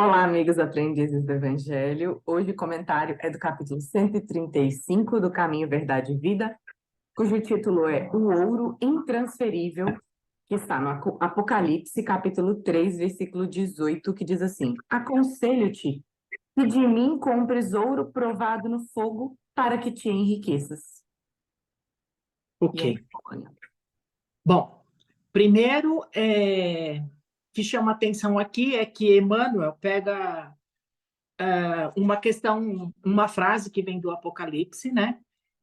Olá, amigos aprendizes do Evangelho. Hoje o comentário é do capítulo 135 do Caminho, Verdade e Vida, cujo título é O Ouro Intransferível, que está no Apocalipse, capítulo 3, versículo 18, que diz assim: Aconselho-te que de mim compres ouro provado no fogo para que te enriqueças. Ok. E aí, Sônia? Bom, primeiro, que chama atenção aqui é que Emmanuel pega uma questão, uma frase que vem do Apocalipse, né?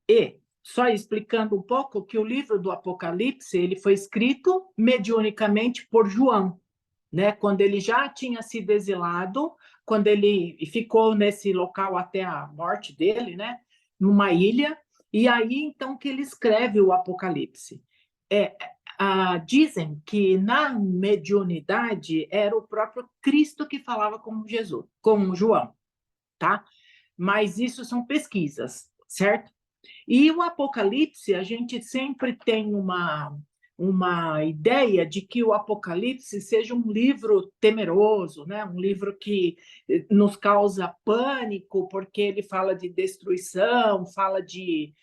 E só explicando um pouco que o livro do Apocalipse ele foi escrito mediunicamente por João, né? Quando ele já tinha sido exilado, quando ele ficou nesse local até a morte dele, né? Numa ilha, e aí então que ele escreve o Apocalipse. Dizem que na mediunidade era o próprio Cristo que falava com Jesus, com João, tá? Mas isso são pesquisas, certo? E o Apocalipse, a gente sempre tem uma ideia de que o Apocalipse seja um livro temeroso, né? Um livro que nos causa pânico, porque ele fala de destruição, fala de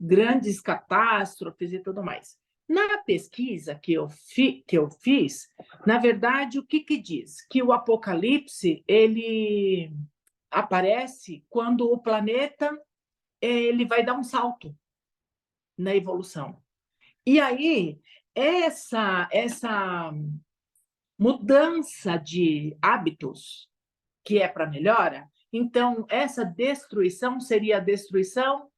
grandes catástrofes e tudo mais. Na pesquisa que eu fiz, na verdade, o que diz? Que o Apocalipse ele aparece quando o planeta ele vai dar um salto na evolução. E aí, essa mudança de hábitos, que é para melhora, então, essa destruição seria a destruição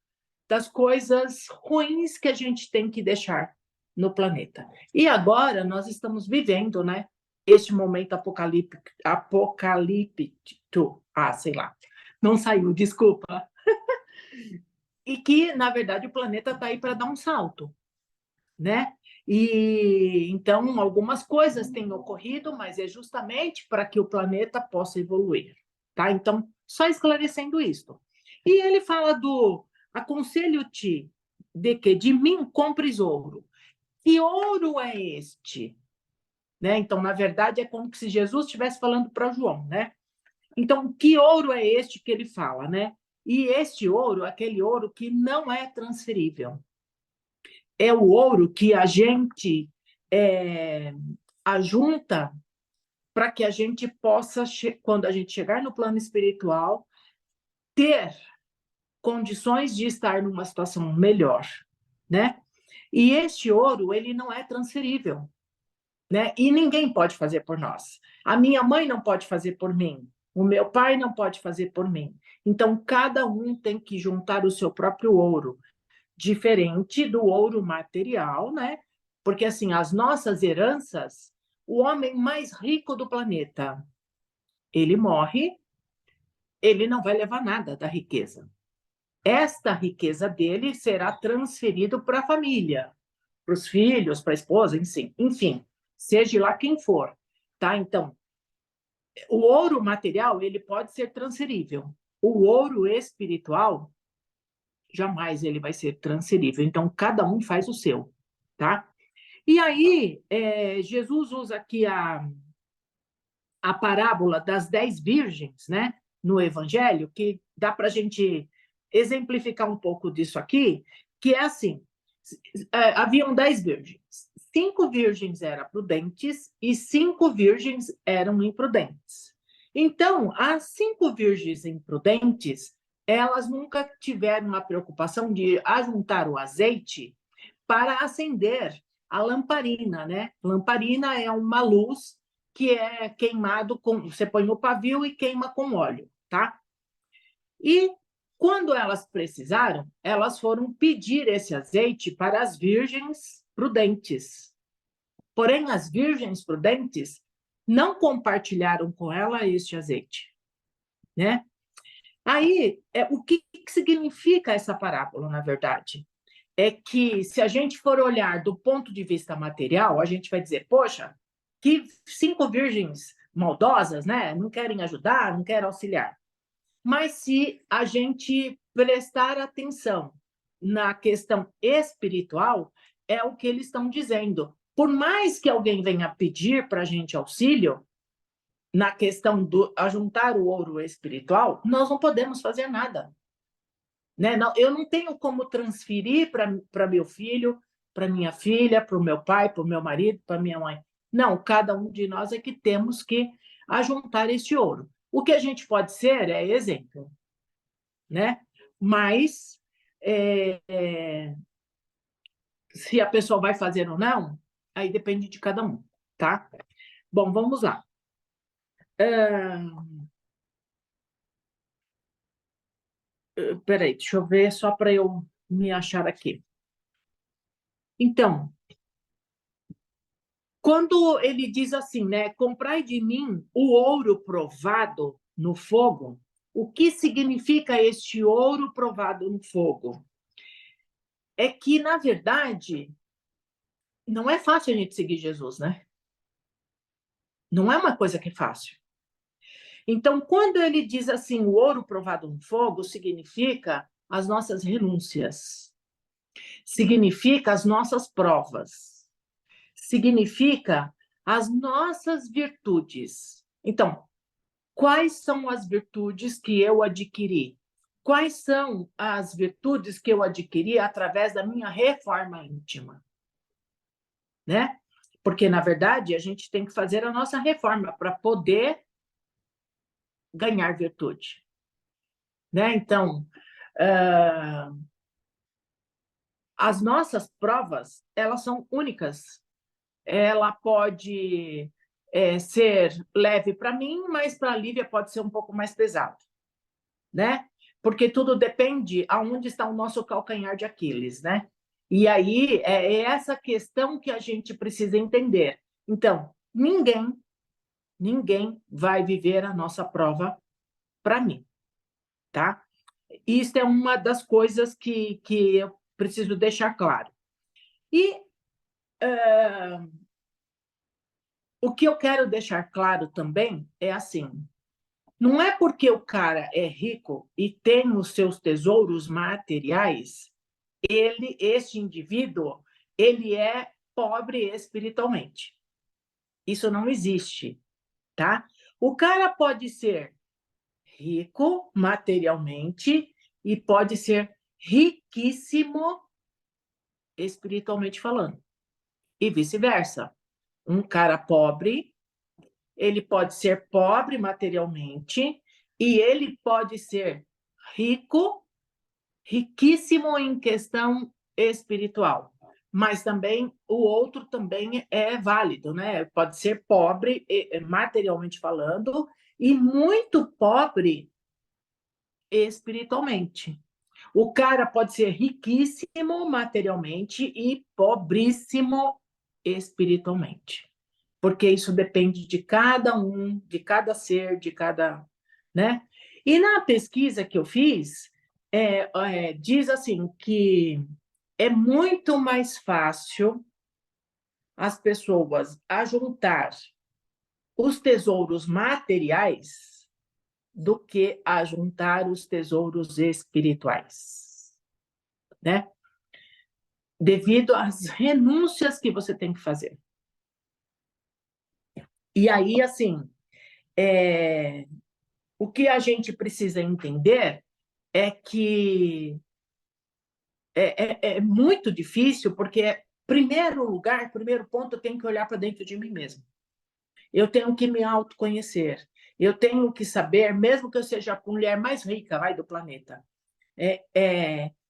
das coisas ruins que a gente tem que deixar no planeta. E agora nós estamos vivendo, né, este momento apocalíptico, sei lá, não saiu, desculpa. E que, na verdade, o planeta está aí para dar um salto, né? E então algumas coisas têm ocorrido, mas é justamente para que o planeta possa evoluir, tá? Então, só esclarecendo isso. E ele fala do aconselho-te de que de mim compres ouro. Que ouro é este? Né? Então, na verdade, é como se Jesus estivesse falando para João, né? Então, que ouro é este que ele fala, né? E este ouro, aquele ouro que não é transferível. É o ouro que a gente ajunta para que a gente possa, quando a gente chegar no plano espiritual, ter condições de estar numa situação melhor, né? E este ouro, ele não é transferível, né? E ninguém pode fazer por nós. A minha mãe não pode fazer por mim. O meu pai não pode fazer por mim. Então, cada um tem que juntar o seu próprio ouro, diferente do ouro material, né? Porque, assim, as nossas heranças, o homem mais rico do planeta, ele morre, ele não vai levar nada da riqueza. Esta riqueza dele será transferida para a família, para os filhos, para a esposa, enfim, seja lá quem for, tá? Então, o ouro material, ele pode ser transferível. O ouro espiritual, jamais ele vai ser transferível. Então, cada um faz o seu, tá? E aí, Jesus usa aqui a parábola das 10 virgens, né? No Evangelho, que dá para a gente exemplificar um pouco disso aqui, que é assim, haviam 10 virgens. 5 virgens eram prudentes e 5 virgens eram imprudentes. Então, as 5 virgens imprudentes, elas nunca tiveram a preocupação de ajuntar o azeite para acender a lamparina, né? Lamparina é uma luz que é queimado com, você põe no pavio e queima com óleo, tá? E quando elas precisaram, elas foram pedir esse azeite para as virgens prudentes. Porém, as virgens prudentes não compartilharam com ela este azeite, né? Aí, o que significa essa parábola, na verdade? É que, se a gente for olhar do ponto de vista material, a gente vai dizer, poxa, que 5 virgens maldosas, né? Não querem ajudar, não querem auxiliar. Mas se a gente prestar atenção na questão espiritual, é o que eles estão dizendo. Por mais que alguém venha pedir para a gente auxílio, na questão do ajuntar o ouro espiritual, nós não podemos fazer nada. Né? Não, eu não tenho como transferir para meu filho, para minha filha, para o meu pai, para o meu marido, para minha mãe. Não, cada um de nós é que temos que ajuntar este ouro. O que a gente pode ser é exemplo, né? Mas se a pessoa vai fazer ou não, aí depende de cada um, tá? Bom, vamos lá. Peraí, deixa eu ver só para eu me achar aqui. Então, quando ele diz assim, né? Comprai de mim o ouro provado no fogo, o que significa este ouro provado no fogo? É que, na verdade, não é fácil a gente seguir Jesus, né? Não é uma coisa que é fácil. Então, quando ele diz assim, o ouro provado no fogo, significa as nossas renúncias, significa as nossas provas, significa as nossas virtudes. Então, quais são as virtudes que eu adquiri? Quais são as virtudes que eu adquiri através da minha reforma íntima? Né? Porque, na verdade, a gente tem que fazer a nossa reforma para poder ganhar virtude. Né? Então, as nossas provas, elas são únicas. Ela pode ser leve para mim, mas para a Lívia pode ser um pouco mais pesado. Né? Porque tudo depende aonde está o nosso calcanhar de Aquiles, né? E aí é essa questão que a gente precisa entender. Então, ninguém vai viver a nossa prova para mim, tá? Isso é uma das coisas que eu preciso deixar claro. E o que eu quero deixar claro também é assim, não é porque o cara é rico e tem os seus tesouros materiais, este indivíduo, ele é pobre espiritualmente. Isso não existe, tá? O cara pode ser rico materialmente e pode ser riquíssimo espiritualmente falando. E vice-versa. Um cara pobre, ele pode ser pobre materialmente e ele pode ser rico, riquíssimo em questão espiritual. Mas também o outro também é válido, né? Pode ser pobre materialmente falando e muito pobre espiritualmente. O cara pode ser riquíssimo materialmente e pobríssimo espiritualmente. Porque isso depende de cada um, de cada ser, de cada, né? E na pesquisa que eu fiz, diz assim que é muito mais fácil as pessoas ajuntar os tesouros materiais do que ajuntar os tesouros espirituais, né? Devido às renúncias que você tem que fazer. E aí, assim, o que a gente precisa entender é que é muito difícil, porque, primeiro lugar, primeiro ponto, eu tenho que olhar para dentro de mim mesmo. Eu tenho que me autoconhecer. Eu tenho que saber, mesmo que eu seja a mulher mais rica do planeta,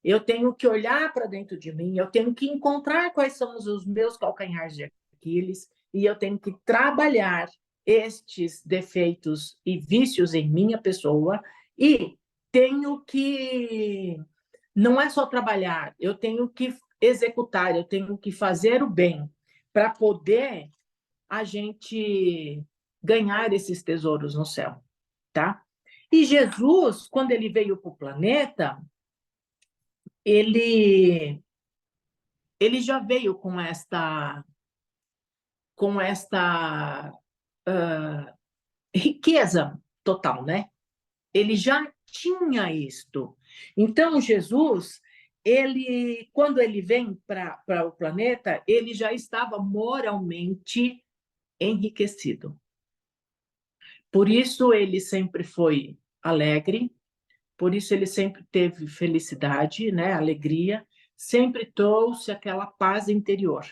eu tenho que olhar para dentro de mim, eu tenho que encontrar quais são os meus calcanhares de Aquiles e eu tenho que trabalhar estes defeitos e vícios em minha pessoa e tenho que não é só trabalhar, eu tenho que executar, eu tenho que fazer o bem para poder a gente ganhar esses tesouros no céu, tá? E Jesus, quando ele veio para o planeta, ele já veio com esta riqueza total, né? Ele já tinha isto. Então, Jesus, ele, quando ele vem para o planeta, ele já estava moralmente enriquecido. Por isso ele sempre foi alegre, por isso ele sempre teve felicidade, né, alegria, sempre trouxe aquela paz interior.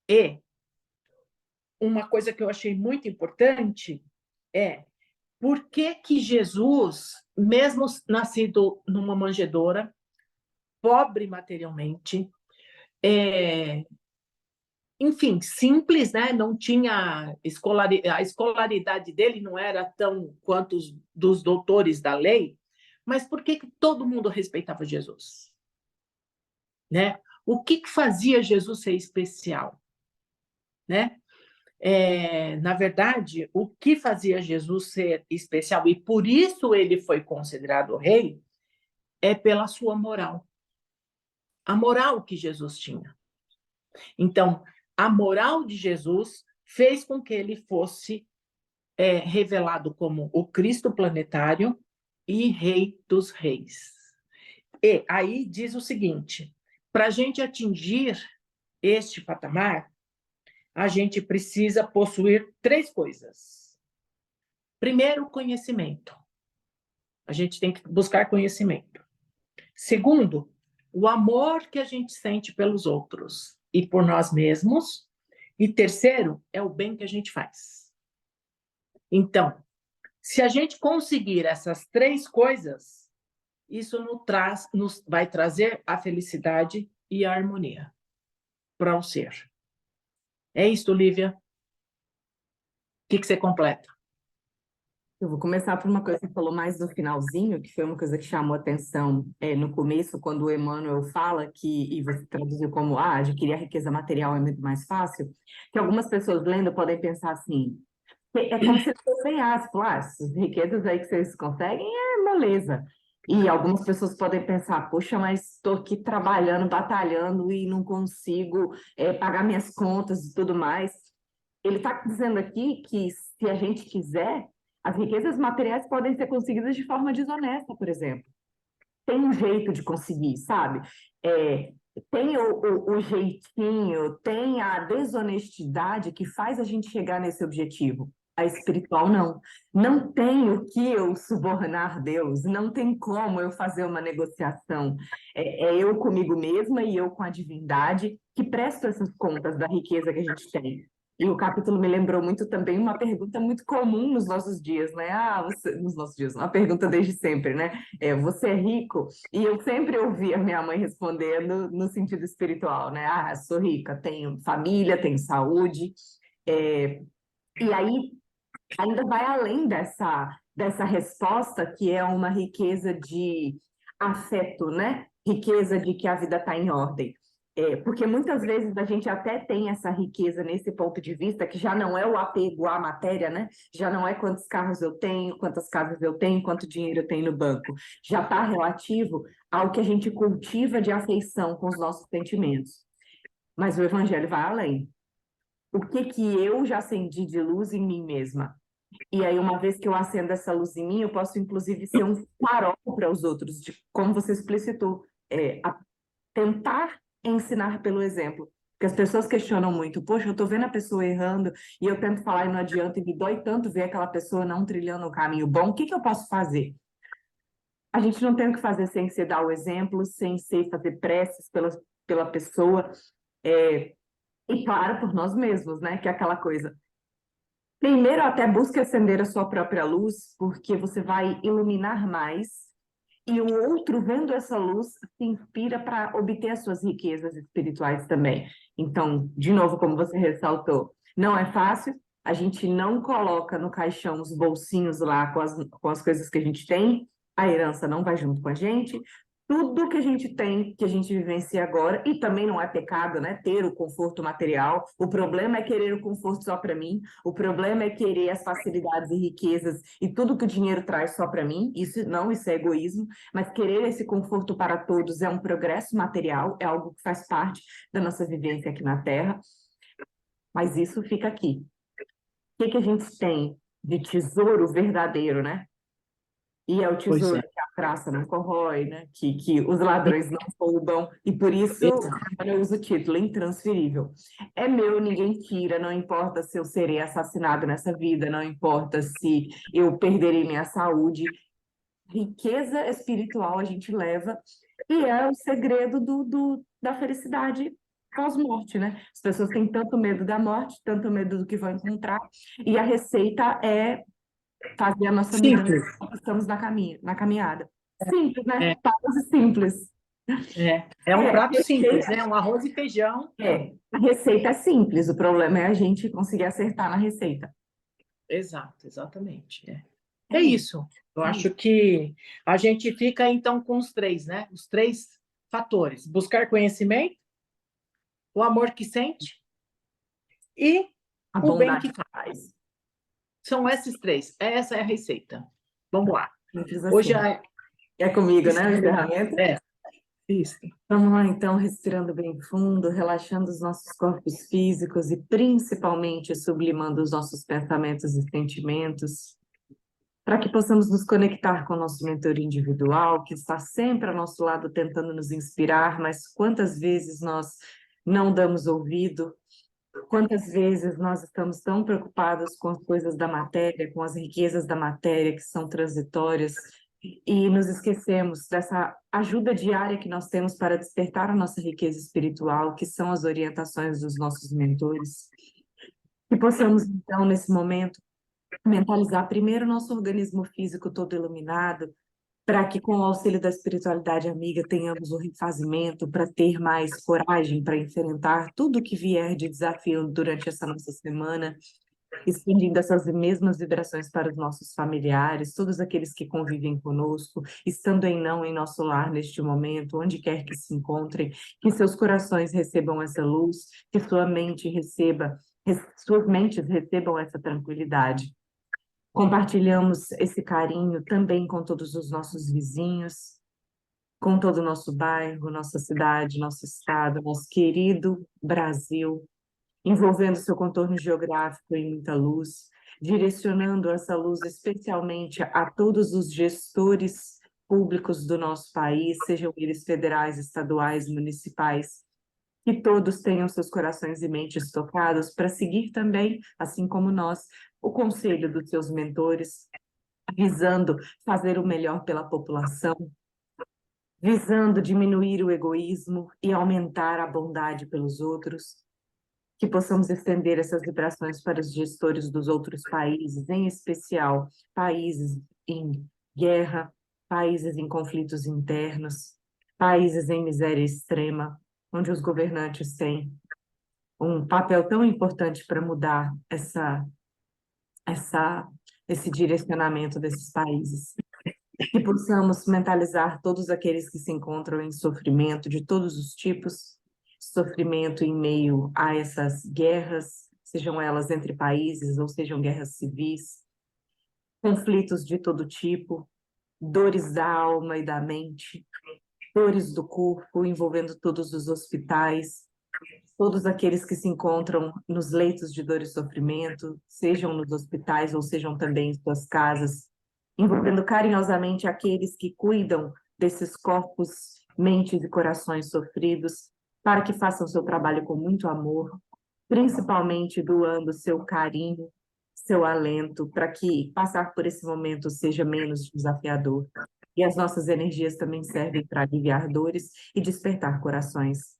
E uma coisa que eu achei muito importante é por que que Jesus, mesmo nascido numa manjedoura, pobre materialmente, enfim, simples, né? Não tinha a escolaridade dele não era tão quanto os dos doutores da lei, mas por que que todo mundo respeitava Jesus, né? O que que fazia Jesus ser especial, né? Na verdade, o que fazia Jesus ser especial e por isso ele foi considerado rei é pela sua moral, a moral que Jesus tinha. Então, a moral de Jesus fez com que ele fosse revelado como o Cristo planetário e Rei dos Reis. E aí diz o seguinte: para a gente atingir este patamar, a gente precisa possuir três coisas. Primeiro, conhecimento. A gente tem que buscar conhecimento. Segundo, o amor que a gente sente pelos outros e por nós mesmos. E terceiro, é o bem que a gente faz. Então, se a gente conseguir essas três coisas, isso nos vai trazer a felicidade e a harmonia para o ser. É isso, Lívia. O que você completa? Eu vou começar por uma coisa que você falou mais no finalzinho, que foi uma coisa que chamou atenção no começo, quando o Emmanuel fala que, e você traduziu como, adquirir a riqueza material é muito mais fácil, que algumas pessoas lendo podem pensar assim, é como se eles ganhassem, essas riquezas aí que vocês conseguem é moleza. E algumas pessoas podem pensar, poxa, mas estou aqui trabalhando, batalhando e não consigo pagar minhas contas e tudo mais. Ele está dizendo aqui que se a gente quiser, as riquezas materiais podem ser conseguidas de forma desonesta, por exemplo. Tem um jeito de conseguir, sabe? Tem o jeitinho, tem a desonestidade que faz a gente chegar nesse objetivo. A espiritual não. Não tem o que eu subornar Deus, não tem como eu fazer uma negociação. É eu comigo mesma e eu com a divindade que presto essas contas da riqueza que a gente tem. E o capítulo me lembrou muito também uma pergunta muito comum nos nossos dias, né? Nos nossos dias, uma pergunta desde sempre, né? Você é rico? E eu sempre ouvi a minha mãe respondendo no sentido espiritual, né? Sou rica, tenho família, tenho saúde. E aí ainda vai além dessa resposta, que é uma riqueza de afeto, né? Riqueza de que a vida está em ordem. Porque muitas vezes a gente até tem essa riqueza nesse ponto de vista, que já não é o apego à matéria, né? Já não é quantos carros eu tenho, quantas casas eu tenho, quanto dinheiro eu tenho no banco. Já está relativo ao que a gente cultiva de afeição com os nossos sentimentos. Mas o evangelho vai além. O que que eu já acendi de luz em mim mesma? E aí, uma vez que eu acendo essa luz em mim, eu posso, inclusive, ser um farol para os outros, de, como você explicitou, tentar ensinar pelo exemplo. Porque as pessoas questionam muito, poxa, eu estou vendo a pessoa errando e eu tento falar e não adianta, e me dói tanto ver aquela pessoa não trilhando o caminho bom, o que que eu posso fazer? A gente não tem o que fazer sem ser dar o exemplo, sem ser fazer preces pela pessoa, e claro, por nós mesmos, né? Que é aquela coisa. Primeiro, até busque acender a sua própria luz, porque você vai iluminar mais, e o outro, vendo essa luz, se inspira para obter as suas riquezas espirituais também. Então, de novo, como você ressaltou, não é fácil, a gente não coloca no caixão os bolsinhos lá com as coisas que a gente tem, a herança não vai junto com a gente, tudo que a gente tem, que a gente vivencia agora, e também não é pecado, né? Ter o conforto material. O problema é querer o conforto só para mim, o problema é querer as facilidades e riquezas e tudo que o dinheiro traz só para mim. Isso é egoísmo, mas querer esse conforto para todos é um progresso material, é algo que faz parte da nossa vivência aqui na Terra, mas isso fica aqui. O que que a gente tem de tesouro verdadeiro, né? E é o Pois tesouro é. que a praça não corrói, né? Que os ladrões não roubam, e por isso Exato. eu uso o título intransferível. É meu, ninguém tira, não importa se eu serei assassinado nessa vida, não importa se eu perderei minha saúde. Riqueza espiritual a gente leva, e é o segredo da felicidade pós-morte, né? As pessoas têm tanto medo da morte, tanto medo do que vão encontrar, e a receita é fazer a nossa mudança Simples. enquanto estamos na caminhada. Simples, né? É, Pausa e simples. é um prato simples, Receita né? Um arroz e feijão. a receita é simples, o problema é a gente conseguir acertar na receita. Exato, exatamente. É. É É isso. isso. Eu acho que a gente fica, então, com os três, né? Os três fatores: buscar conhecimento, o amor que sente e A o bem bondade que faz. faz. São esses três. Essa é a receita. Vamos lá. Simples Hoje assim. é. É comigo, né? O encerramento? É, isso. Vamos lá, então, respirando bem fundo, relaxando os nossos corpos físicos e principalmente sublimando os nossos pensamentos e sentimentos, para que possamos nos conectar com o nosso mentor individual, que está sempre ao nosso lado tentando nos inspirar, mas quantas vezes nós não damos ouvido, quantas vezes nós estamos tão preocupados com as coisas da matéria, com as riquezas da matéria que são transitórias, e nos esquecemos dessa ajuda diária que nós temos para despertar a nossa riqueza espiritual, que são as orientações dos nossos mentores. Que possamos, então, nesse momento, mentalizar primeiro o nosso organismo físico todo iluminado, para que, com o auxílio da espiritualidade amiga, tenhamos o refazimento para ter mais coragem para enfrentar tudo que vier de desafio durante essa nossa semana, expandindo essas mesmas vibrações para os nossos familiares, todos aqueles que convivem conosco, estando em nosso lar neste momento, onde quer que se encontrem, que seus corações recebam essa luz, que sua mente suas mentes recebam essa tranquilidade. Compartilhamos esse carinho também com todos os nossos vizinhos, com todo o nosso bairro, nossa cidade, nosso estado, nosso querido Brasil, envolvendo seu contorno geográfico em muita luz, direcionando essa luz especialmente a todos os gestores públicos do nosso país, sejam eles federais, estaduais, municipais, que todos tenham seus corações e mentes tocados para seguir também, assim como nós, o conselho dos seus mentores, visando fazer o melhor pela população, visando diminuir o egoísmo e aumentar a bondade pelos outros, que possamos estender essas vibrações para os gestores dos outros países, em especial países em guerra, países em conflitos internos, países em miséria extrema, onde os governantes têm um papel tão importante para mudar essa, esse direcionamento desses países. Que possamos mentalizar todos aqueles que se encontram em sofrimento de todos os tipos, sofrimento em meio a essas guerras, sejam elas entre países ou sejam guerras civis, conflitos de todo tipo, dores da alma e da mente, dores do corpo envolvendo todos os hospitais, todos aqueles que se encontram nos leitos de dor e sofrimento, sejam nos hospitais ou sejam também em suas casas, envolvendo carinhosamente aqueles que cuidam desses corpos, mentes e corações sofridos, para que façam seu trabalho com muito amor, principalmente doando seu carinho, seu alento, para que passar por esse momento seja menos desafiador. E as nossas energias também servem para aliviar dores e despertar corações.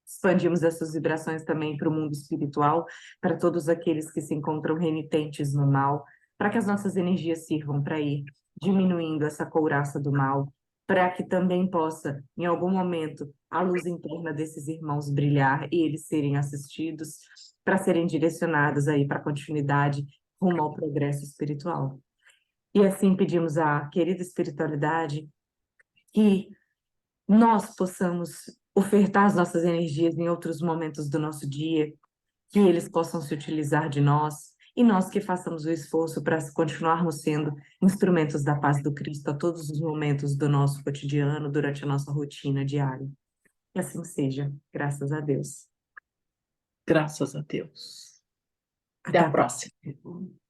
Expandimos essas vibrações também para o mundo espiritual, para todos aqueles que se encontram renitentes no mal, para que as nossas energias sirvam para ir diminuindo essa couraça do mal, para que também possa, em algum momento, a luz interna desses irmãos brilhar e eles serem assistidos, para serem direcionados aí para a continuidade rumo ao progresso espiritual. E assim pedimos à querida espiritualidade que nós possamos ofertar as nossas energias em outros momentos do nosso dia, que eles possam se utilizar de nós, e nós que façamos o esforço para continuarmos sendo instrumentos da paz do Cristo a todos os momentos do nosso cotidiano, durante a nossa rotina diária. Que assim seja, graças a Deus. Graças a Deus. Até Até a a próxima. próxima.